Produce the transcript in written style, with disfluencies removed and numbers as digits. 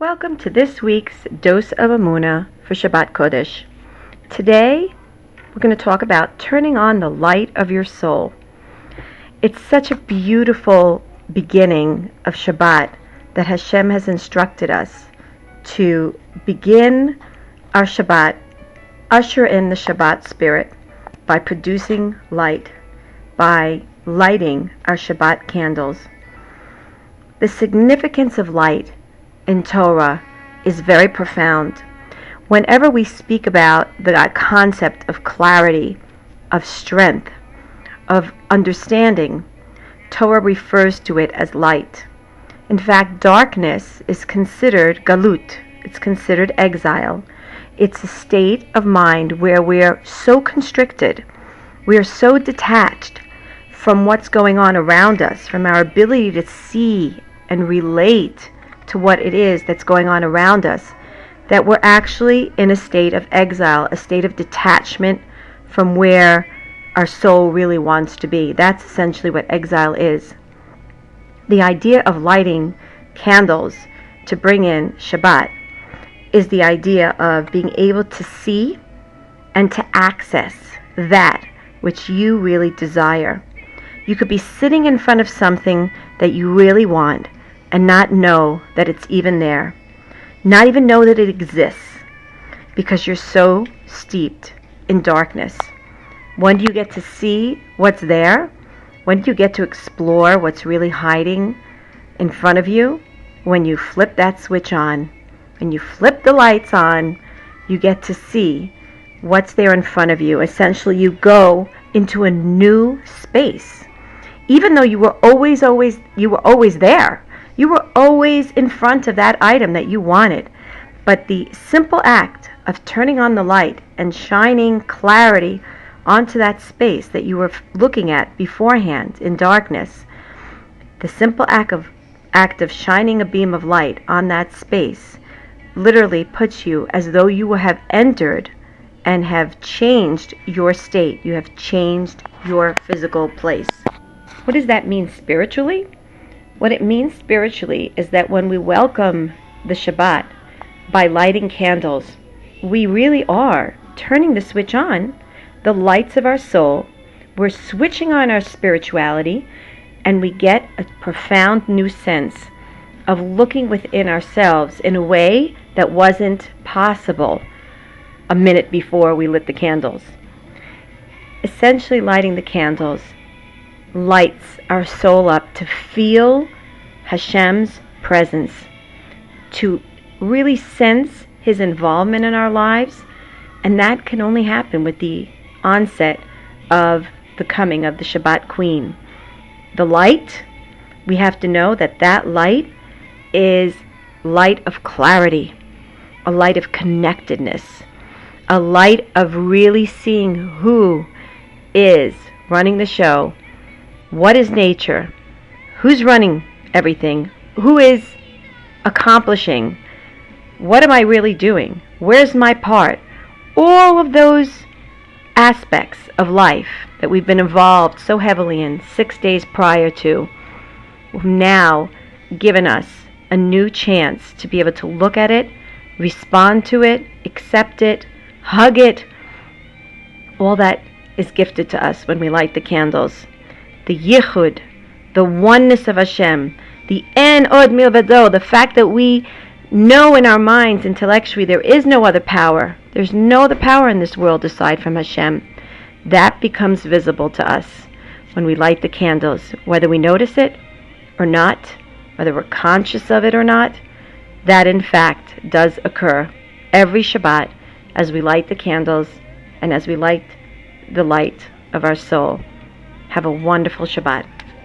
Welcome to this week's Dose of Emuna for Shabbat Kodesh. Today, we're going to talk about turning on the light of your soul. It's such a beautiful beginning of Shabbat that Hashem has instructed us to begin our Shabbat, usher in the Shabbat spirit by producing light, by lighting our Shabbat candles. The significance of light in Torah is very profound. Whenever we speak about the concept of clarity, of strength, of understanding, Torah refers to it as light. In fact, darkness is considered galut. It's considered exile. It's a state of mind where we're so constricted, we are so detached from what's going on around us, from our ability to see and relate to what it is that's going on around us, that we're actually in a state of exile, a state of detachment from where our soul really wants to be. That's essentially what exile is. The idea of lighting candles to bring in Shabbat is the idea of being able to see and to access that which you really desire. You could be sitting in front of something that you really want and not know that it's even there, not even know that it exists, because you're so steeped in darkness. When do you get to see what's there? When do you get to explore what's really hiding in front of you? When you flip that switch on, when you flip the lights on, you get to see what's there in front of you. Essentially, you go into a new space. Even though you were always there. You were always in front of that item that you wanted. But the simple act of turning on the light and shining clarity onto that space that you were looking at beforehand in darkness, the simple act of shining a beam of light on that space literally puts you as though you have entered and have changed your state. You have changed your physical place. What does that mean spiritually? What it means spiritually is that when we welcome the Shabbat by lighting candles, we really are turning the switch on, the lights of our soul. We're switching on our spirituality, and we get a profound new sense of looking within ourselves in a way that wasn't possible a minute before we lit the candles. Essentially, lighting the candles lights our soul up to feel Hashem's presence, to really sense His involvement in our lives, and that can only happen with the onset of the coming of the Shabbat Queen. The light, we have to know that that light is light of clarity, a light of connectedness, a light of really seeing who is running the show. What is nature? Who's running everything? Who is accomplishing? What am I really doing? Where's my part? All of those aspects of life that we've been involved so heavily in 6 days prior to, have now given us a new chance to be able to look at it, respond to it, accept it, hug it. All that is gifted to us when we light the candles. The yichud, the oneness of Hashem, the en od milvado, the fact that we know in our minds intellectually there is no other power, there's no other power in this world aside from Hashem, that becomes visible to us when we light the candles, whether we notice it or not, whether we're conscious of it or not. That in fact does occur every Shabbat as we light the candles and as we light the light of our soul. Have a wonderful Shabbat.